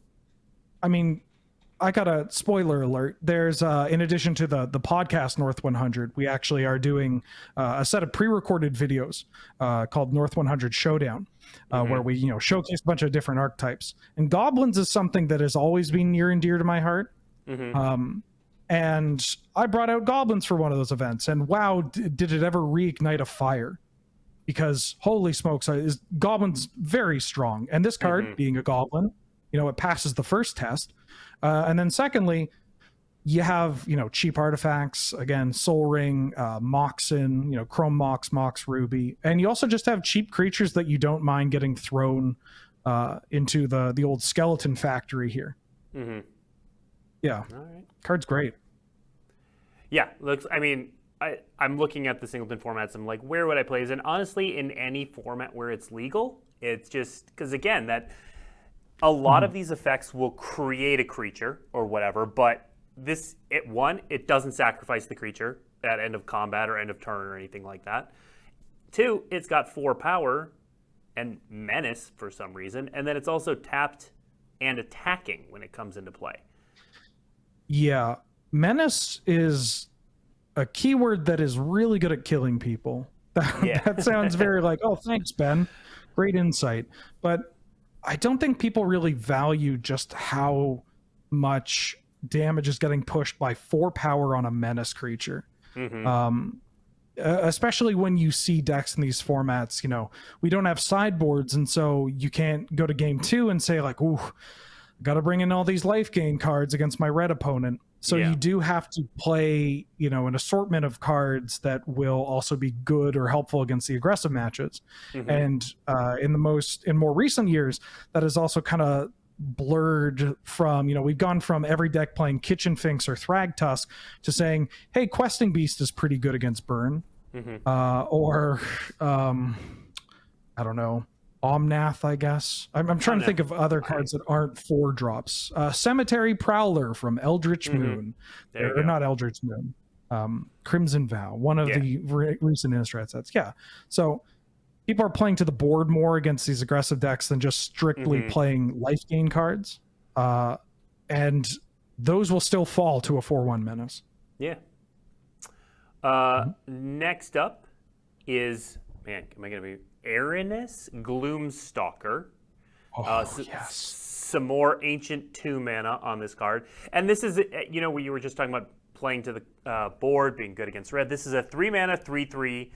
B: I got a spoiler alert. There's in addition to the podcast North 100, we actually are doing a set of pre-recorded videos called North 100 Showdown, where we showcase a bunch of different archetypes. And goblins is something that has always been near and dear to my heart. And I brought out goblins for one of those events, and wow, did it ever reignite a fire? Because holy smokes, goblins very strong, and this card being a goblin, it passes the first test. And then secondly, you have, cheap artifacts, again, Soul Ring, Moxen, Chrome Mox, Mox Ruby. And you also just have cheap creatures that you don't mind getting thrown into the old skeleton factory here. Yeah. All right. Card's great.
A: Yeah. I'm looking at the Singleton formats. I'm like, where would I play this? And honestly, in any format where it's legal, it's just because, again, that a lot of these effects will create a creature or whatever, but it doesn't sacrifice the creature at end of combat or end of turn or anything like that. 2, it's got 4 power and menace for some reason, and then it's also tapped and attacking when it comes into play.
B: Yeah. Menace is a keyword that is really good at killing people. That sounds very like, oh, thanks, Ben. Great insight. But I don't think people really value just how much damage is getting pushed by 4 power on a menace creature. Especially when you see decks in these formats, we don't have sideboards, and so you can't go to game 2 and say like, ooh, got to bring in all these life gain cards against my red opponent. So you do have to play, an assortment of cards that will also be good or helpful against the aggressive matches. And in more recent years, that is also kind of blurred from, we've gone from every deck playing Kitchen Finks or Thragtusk to saying, hey, Questing Beast is pretty good against Burn. Or I don't know, Omnath, I guess. I'm trying to think of other cards that aren't 4-drops. Cemetery Prowler from Eldritch Moon. Or not Eldritch Moon. Crimson Vow, one of the recent Innistrad sets. Yeah. So people are playing to the board more against these aggressive decks than just strictly playing life gain cards. And those will still fall to a 4/1 menace.
A: Yeah. Next up is, am I going to be Aranus Gloom Stalker.
B: Yes.
A: Some more Ancient 2 mana on this card. And this is, where you were just talking about playing to the board, being good against red. This is a 3 mana, 3/3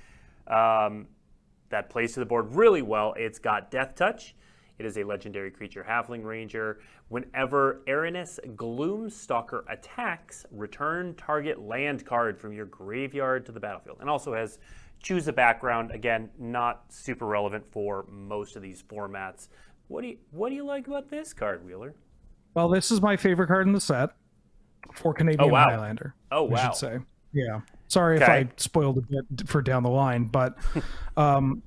A: that plays to the board really well. It's got Death Touch. It is a legendary creature, Halfling Ranger. Whenever Aranus Gloom Stalker attacks, return target land card from your graveyard to the battlefield. And also has Choose a Background. Again, not super relevant for most of these formats. What do you like about this card, Wheeler?
B: Well, this is my favorite card in the set for Canadian Highlander.
A: Oh, wow.
B: I should say. Yeah. Sorry if I spoiled a bit for down the line, but I'm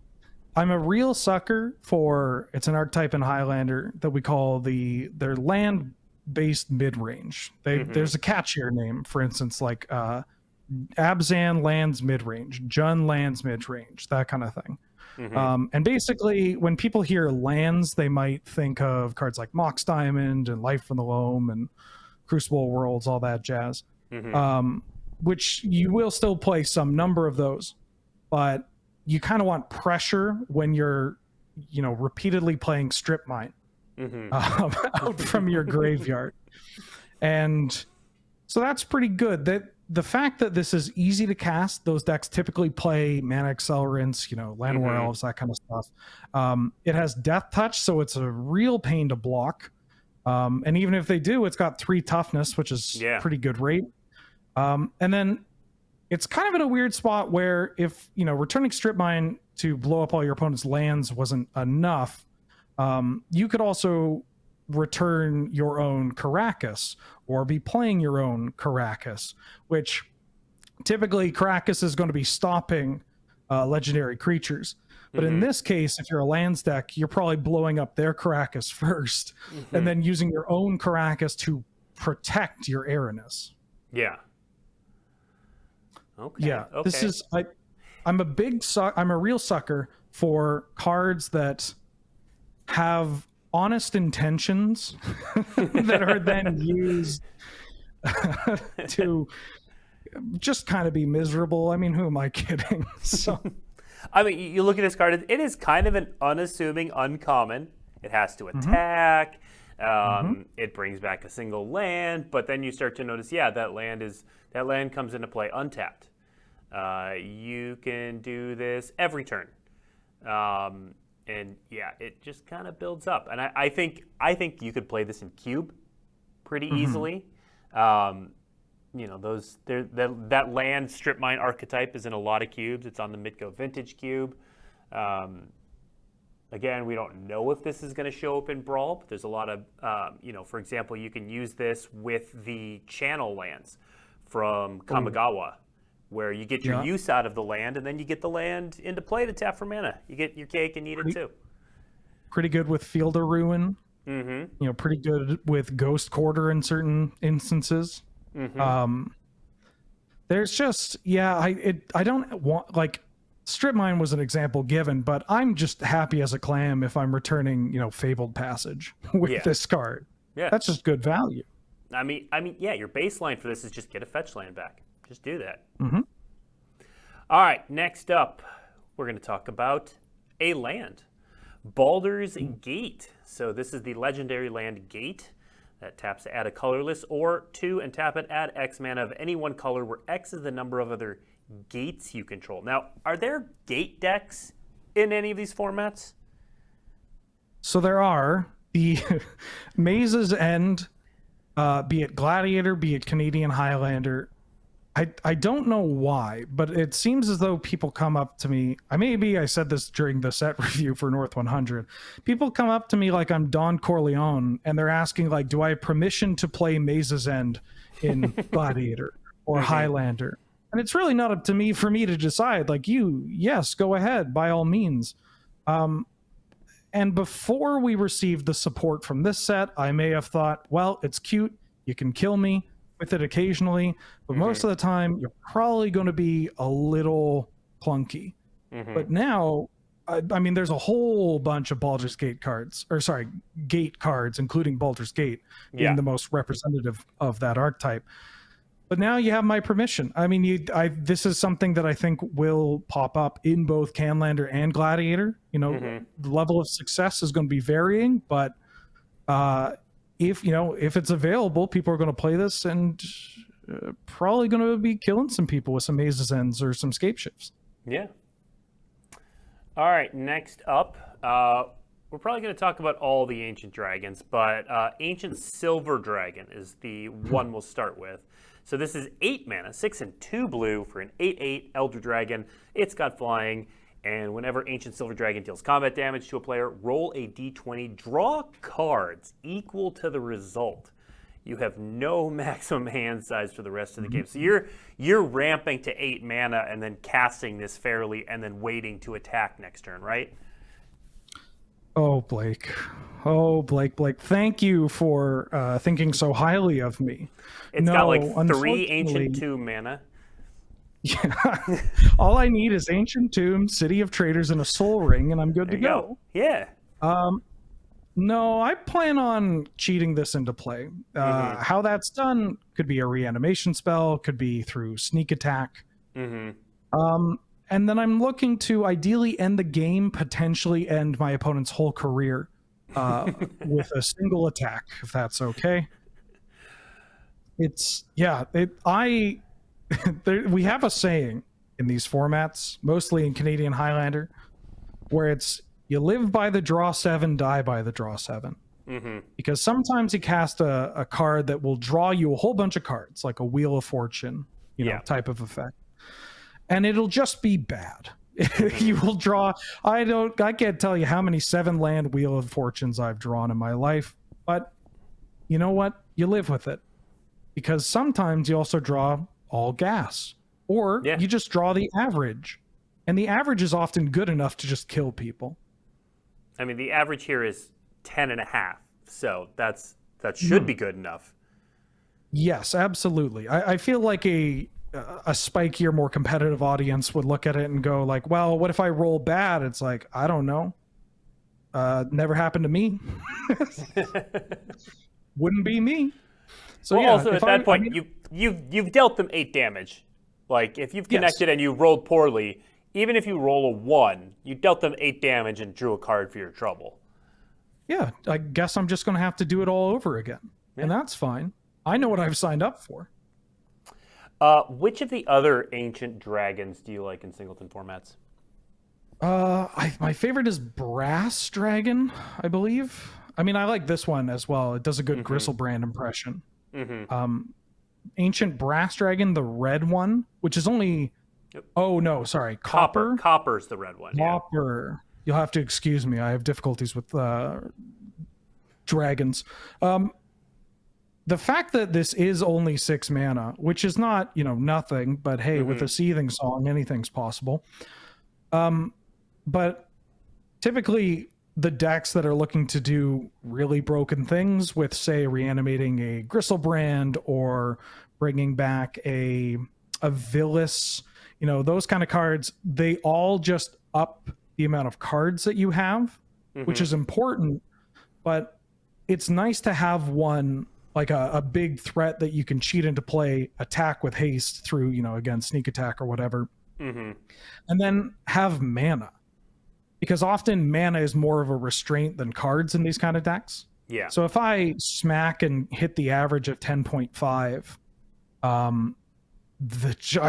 B: a real sucker for, it's an archetype in Highlander that we call their land-based mid-range. There's a catchier name, for instance, like Abzan lands mid-range, Jun lands mid-range, that kind of thing. And basically, when people hear lands, they might think of cards like Mox Diamond and Life from the Loam and Crucible Worlds, all that jazz, which you will still play some number of those, but you kind of want pressure when you're, repeatedly playing Strip Mine out from your graveyard. And so that's pretty good. The fact that this is easy to cast, those decks typically play Mana Accelerants, Llanowar Elves, that kind of stuff. It has Death Touch, so it's a real pain to block. And even if they do, it's got 3 toughness, which is pretty good rate. And then it's kind of in a weird spot where if, returning Strip Mine to blow up all your opponent's lands wasn't enough, you could also return your own Caracas or be playing your own Caracas, which typically Caracas is going to be stopping legendary creatures. But in this case, if you're a lands deck, you're probably blowing up their Caracas first and then using your own Caracas to protect your Aranus.
A: Yeah. Okay.
B: Yeah.
A: Okay.
B: This is I'm a real sucker for cards that have honest intentions that are then used to just kind of be miserable. I mean, who am I kidding? So
A: I mean, you look at this card, it is kind of an unassuming uncommon. It has to attack. It brings back a single land, but then you start to notice, that land comes into play untapped. You can do this every turn. And it just kind of builds up. And I think you could play this in cube pretty easily. That land Strip Mine archetype is in a lot of cubes. It's on the Midco Vintage cube. Again, we don't know if this is going to show up in Brawl, but there's a lot of, for example, you can use this with the channel lands from Kamigawa, where you get your use out of the land, and then you get the land into play to tap for mana. You get your cake and eat it too.
B: Pretty good with Field of Ruin. Pretty good with Ghost Quarter in certain instances. There's just, I don't want, like, Strip Mine was an example given, but I'm just happy as a clam if I'm returning, Fabled Passage with this card. Yeah. That's just good value.
A: I mean, your baseline for this is just get a fetch land back. Just do that. All right, next up, we're going to talk about a land, Baldur's Gate. So this is the legendary land Gate that taps to add a colorless or 2 and tap it, add X mana of any one color where X is the number of other gates you control. Now, are there gate decks in any of these formats?
B: So there are. The Maze's End, be it Gladiator, be it Canadian Highlander, I don't know why, but it seems as though people come up to me. I said this during the set review for North 100. People come up to me like I'm Don Corleone, and they're asking, like, do I have permission to play Maze's End in Gladiator or Highlander? And it's really not up to me for me to decide. Like, yes, go ahead, by all means. And before we received the support from this set, I may have thought, well, it's cute. You can kill me with it occasionally, but most of the time you're probably going to be a little clunky. But now, I mean, there's a whole bunch of Baldur's Gate cards, Gate cards, including Baldur's Gate being the most representative of that archetype. But now you have my permission. I mean, this is something that I think will pop up in both Canlander and Gladiator. You know, the level of success is going to be varying, but if it's available, people are going to play this and probably going to be killing some people with some Maze's Ends or some scape shifts.
A: Yeah. All right, next up, we're probably going to talk about all the ancient dragons, but Ancient Silver Dragon is the one we'll start with. So this is 8 mana, 6 and 2 blue for an 8/8 Elder Dragon. It's got flying, and whenever Ancient Silver Dragon deals combat damage to a player, roll a d20, draw cards equal to the result. You have no maximum hand size for the rest of the game. So you're ramping to 8 mana and then casting this fairly and then waiting to attack next turn, right?
B: Oh, Blake. Thank you for thinking so highly of me.
A: It's got like 3 Ancient Tomb mana.
B: Yeah. All I need is Ancient Tomb, City of Traders, and a Soul Ring, and I'm good to go.
A: Yeah.
B: No, I plan on cheating this into play. How that's done could be a reanimation spell, could be through sneak attack. And then I'm looking to ideally end the game, potentially end my opponent's whole career with a single attack, if that's okay. We have a saying in these formats, mostly in Canadian Highlander, where it's you live by the draw 7, die by the draw 7. Because sometimes you cast a card that will draw you a whole bunch of cards, like a Wheel of Fortune, type of effect. And it'll just be bad. You will draw. I can't tell you how many 7-land Wheel of Fortunes I've drawn in my life, but you know what? You live with it. Because sometimes you also draw all gas, or you just draw the average. And the average is often good enough to just kill people.
A: I mean, the average here is 10.5, so that should be good enough.
B: Yes, absolutely. I feel like a spikier, more competitive audience would look at it and go like, well, what if I roll bad? It's like, I don't know. Never happened to me. Wouldn't be me. So
A: well, also at that point, you've dealt them 8 damage. Like, if you've connected and you rolled poorly, even if you roll a 1, you dealt them 8 damage and drew a card for your trouble.
B: Yeah, I guess I'm just going to have to do it all over again. Yeah. And that's fine. I know what I've signed up for.
A: Which of the other ancient dragons do you like in Singleton formats?
B: My favorite is Brass Dragon, I believe. I mean, I like this one as well. It does a good Gristlebrand impression. Ancient Brass Dragon, the red one, which is only... Oh, no, sorry. Copper?
A: Copper's the red one.
B: Copper. Yeah. You'll have to excuse me. I have difficulties with dragons. The fact that this is only 6 mana, which is not, nothing, but hey, with a Seething Song, anything's possible. But typically, the decks that are looking to do really broken things with, say, reanimating a Gristlebrand or bringing back a Villas, those kind of cards, they all just up the amount of cards that you have, which is important, but it's nice to have one, like a big threat that you can cheat into play, attack with haste through, again, sneak attack or whatever,
A: Mm-hmm.
B: And then have mana, because often mana is more of a restraint than cards in these kind of decks.
A: Yeah.
B: So if I smack and hit the average of 10.5, I'm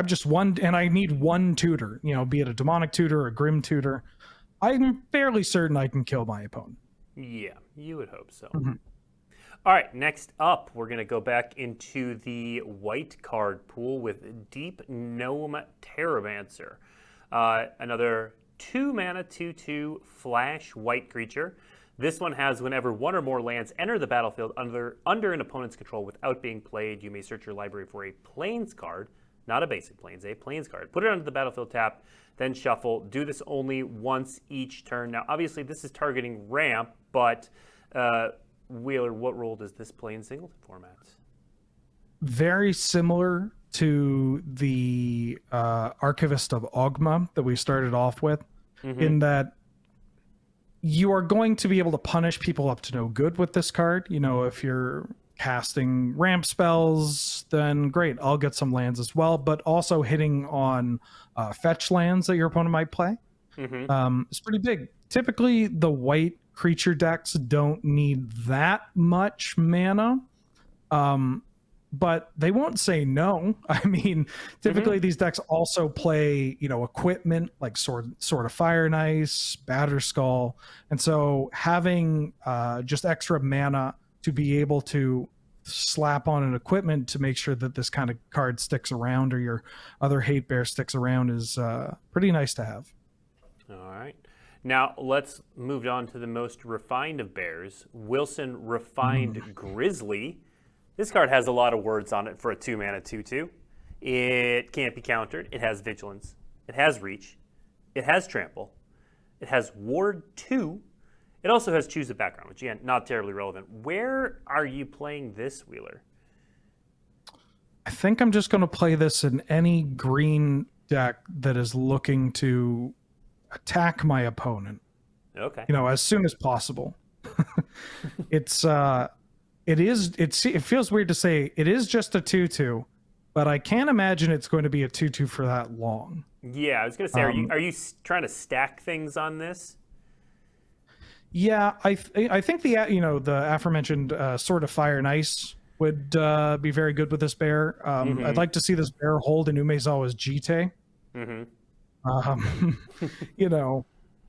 B: just one, and I need one tutor, be it a demonic tutor or a grim tutor. I'm fairly certain I can kill my opponent.
A: Yeah, you would hope so.
B: Mm-hmm.
A: All right, next up, we're going to go back into the white card pool with Deep Gnome Terramancer. Another 2-mana 2/2 flash white creature. This one has whenever one or more lands enter the battlefield under an opponent's control without being played, you may search your library for a Plains card, not a basic Plains, a Plains card. Put it onto the battlefield tap, then shuffle. Do this only once each turn. Now, obviously, this is targeting ramp, but Wheeler, what role does this play in Singleton formats?
B: Very similar to the Archivist of Augma that we started off with, in that you are going to be able to punish people up to no good with this card. If you're casting ramp spells, then great, I'll get some lands as well, but also hitting on fetch lands that your opponent might play. It's pretty big. Typically, the white creature decks don't need that much mana, but they won't say no. I mean, typically these decks also play, equipment like Sword of Fire and Ice, Batterskull, and so having just extra mana to be able to slap on an equipment to make sure that this kind of card sticks around, or your other hate bear sticks around, is pretty nice to have.
A: All right. Now, let's move on to the most refined of bears, Wilson Refined Grizzly. This card has a lot of words on it for a 2-mana 2/2. It can't be countered. It has Vigilance. It has Reach. It has Trample. It has Ward 2. It also has Choose a Background, which, again, not terribly relevant. Where are you playing this, Wheeler?
B: I think I'm just going to play this in any green deck that is looking to attack my opponent.
A: Okay.
B: As soon as possible. It feels weird to say it is just a 2/2, but I can't imagine it's going to be a 2/2 for that long.
A: Yeah, I was going to say, are you trying to stack things on this?
B: Yeah, I think the aforementioned Sword of Fire and Ice would be very good with this bear. I'd like to see this bear hold an Umezawa's Jite.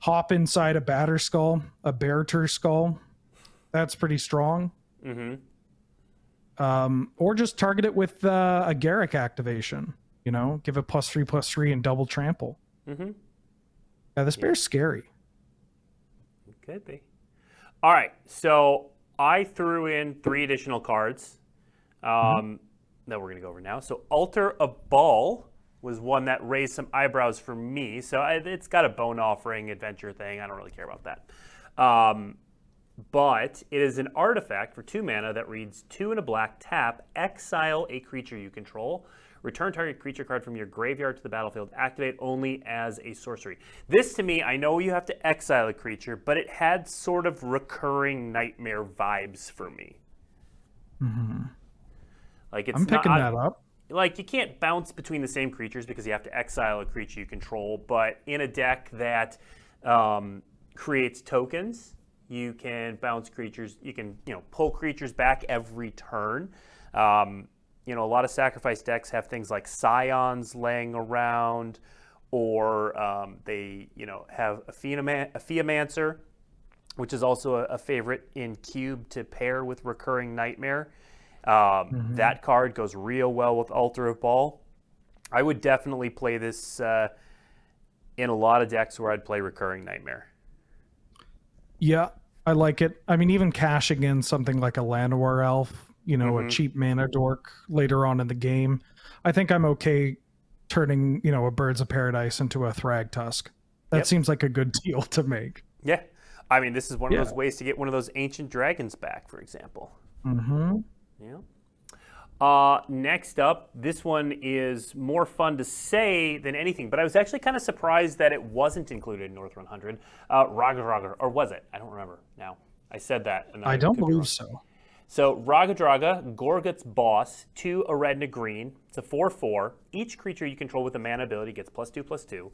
B: Hop inside a Batterskull, a Bearter Skull. That's pretty strong. Or just target it with a Garrick activation. Give it +3/+3 and double trample. Yeah, this bear's scary.
A: It could be. All right, so I threw in 3 additional cards that we're going to go over now. So Altar of Baal was one that raised some eyebrows for me. So it's got a bone offering adventure thing. I don't really care about that. But it is an artifact for 2 mana that reads 2 and a black, tap, exile a creature you control, return target creature card from your graveyard to the battlefield, activate only as a sorcery. This, to me, I know you have to exile a creature, but it had sort of recurring nightmare vibes for me. Like, it's
B: I'm picking that up.
A: Like, you can't bounce between the same creatures because you have to exile a creature you control, but in a deck that creates tokens, you can bounce creatures, you can, pull creatures back every turn. A lot of sacrifice decks have things like Scions laying around, or they, have a Theomancer, which is also a favorite in Cube to pair with Recurring Nightmare. That card goes real well with Altar of Baal. I would definitely play this in a lot of decks where I'd play Recurring Nightmare.
B: Yeah, I like it. I mean, even cashing in something like a Llanowar Elf, a cheap mana dork later on in the game, I think I'm okay turning, a Birds of Paradise into a Thrag Tusk. That seems like a good deal to make.
A: Yeah. I mean, this is one of those ways to get one of those ancient dragons back, for example. Yeah. Next up, this one is more fun to say than anything, but I was actually kind of surprised that it wasn't included in North 100. Ragadraga, or was it? I don't remember now. I said that. And
B: I don't believe so.
A: So Ragadraga Goretz Boss, 2 a red and a green. It's a 4/4. Each creature you control with a mana ability gets +2/+2.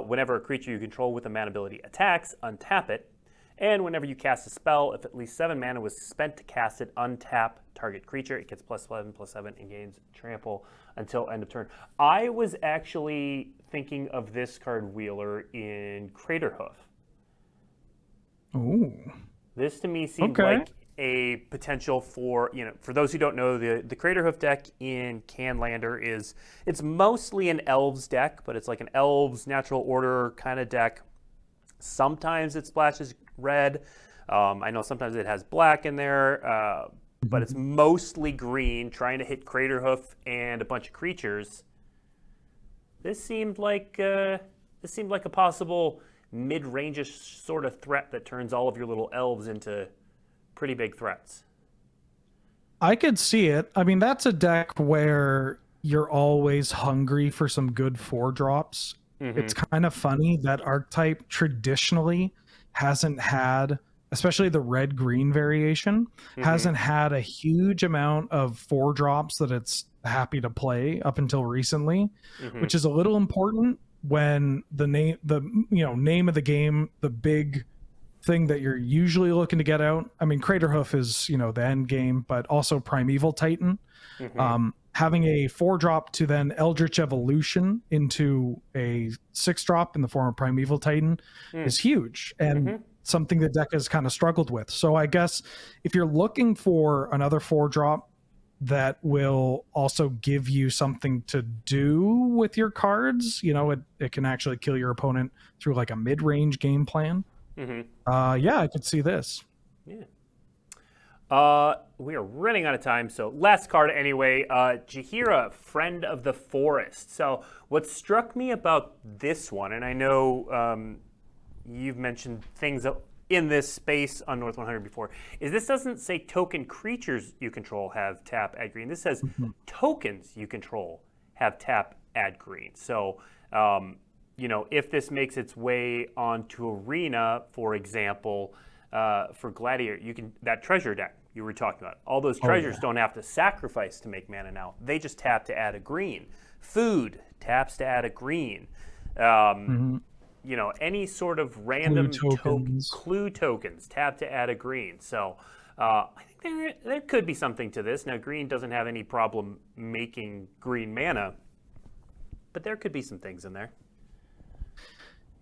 A: Whenever a creature you control with a mana ability attacks, untap it. And whenever you cast a spell, if at least 7 mana was spent to cast it, untap target creature. It gets +7/+7 and gains trample until end of turn. I was actually thinking of this card, Wheeler, in Craterhoof.
B: Ooh.
A: This to me seemed like a potential for, for those who don't know, the Craterhoof deck in Highlander it's mostly an Elves deck, but it's like an Elves natural order kind of deck. Sometimes it splashes red. I know sometimes it has black in there, but it's mostly green, trying to hit Craterhoof and a bunch of creatures. This seemed like a possible mid-range-ish sort of threat that turns all of your little elves into pretty big threats.
B: I could see it. I mean, that's a deck where you're always hungry for some good 4-drops. It's kind of funny that archetype traditionally hasn't had, especially the red-green variation, hasn't had a huge amount of 4-drops that it's happy to play up until recently, which is a little important when the name of the game, the big thing that you're usually looking to get out. I mean, Craterhoof is, the end game, but also Primeval Titan. Having a 4-drop to then Eldritch Evolution into a 6-drop in the form of Primeval Titan is huge, and something the deck has kind of struggled with. So I guess if you're looking for another 4-drop that will also give you something to do with your cards, it can actually kill your opponent through like a mid-range game plan. Yeah, I could see this.
A: Yeah. We are running out of time, so last card anyway. Jaheira, Friend of the Forest. So what struck me about this one, and I know you've mentioned things in this space on North 100 before, is this doesn't say token creatures you control have tap, add green. This says tokens you control have tap, add green. So, if this makes its way onto Arena, for example, for Gladiator, that treasure deck you were talking about, all those treasures don't have to sacrifice to make mana now. They just tap to add a green. Food taps to add a green. Any sort of random clue tokens tap to add a green. So I think there could be something to this. Now, green doesn't have any problem making green mana, but there could be some things in there.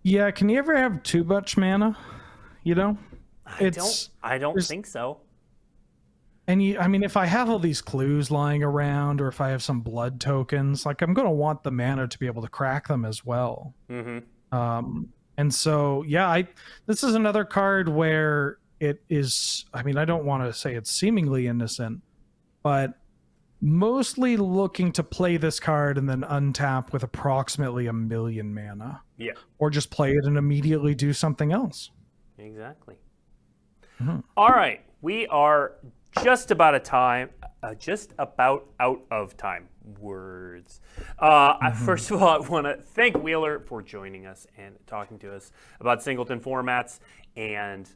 B: Yeah, can you ever have too much mana?
A: I don't think so.
B: And if I have all these clues lying around, or if I have some blood tokens, like I'm going to want the mana to be able to crack them as well. And so, yeah, this is another card where it is, I don't want to say it's seemingly innocent, but mostly looking to play this card and then untap with approximately 1 million mana.
A: Yeah.
B: Or just play it and immediately do something else.
A: Exactly. All right. We are just about out of time. Words. First of all, I want to thank Wheeler for joining us and talking to us about Singleton formats and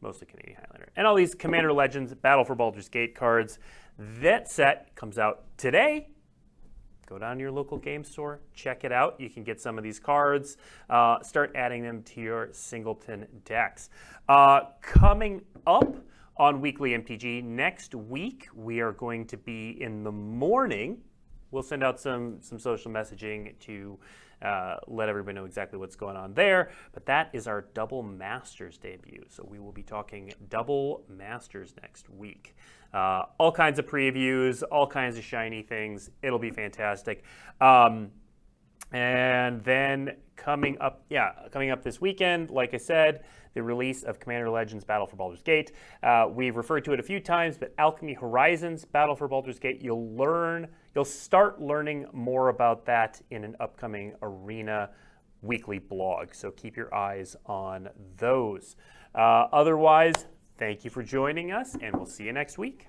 A: mostly Canadian Highlander and all these Commander Legends Battle for Baldur's Gate cards. That set comes out today. Go down to your local game store, check it out. You can get some of these cards, start adding them to your Singleton decks. Coming up on Weekly MTG next week, we are going to be in the morning. We'll send out some social messaging to let everybody know exactly what's going on there. But that is our Double Masters debut. So we will be talking Double Masters next week. All kinds of previews, all kinds of shiny things. It'll be fantastic. And then coming up this weekend, like I said, the release of Commander Legends Battle for Baldur's Gate. We've referred to it a few times, but Alchemy Horizons Battle for Baldur's Gate, you'll start learning more about that in an upcoming Arena weekly blog. So keep your eyes on those. Otherwise, thank you for joining us, and we'll see you next week.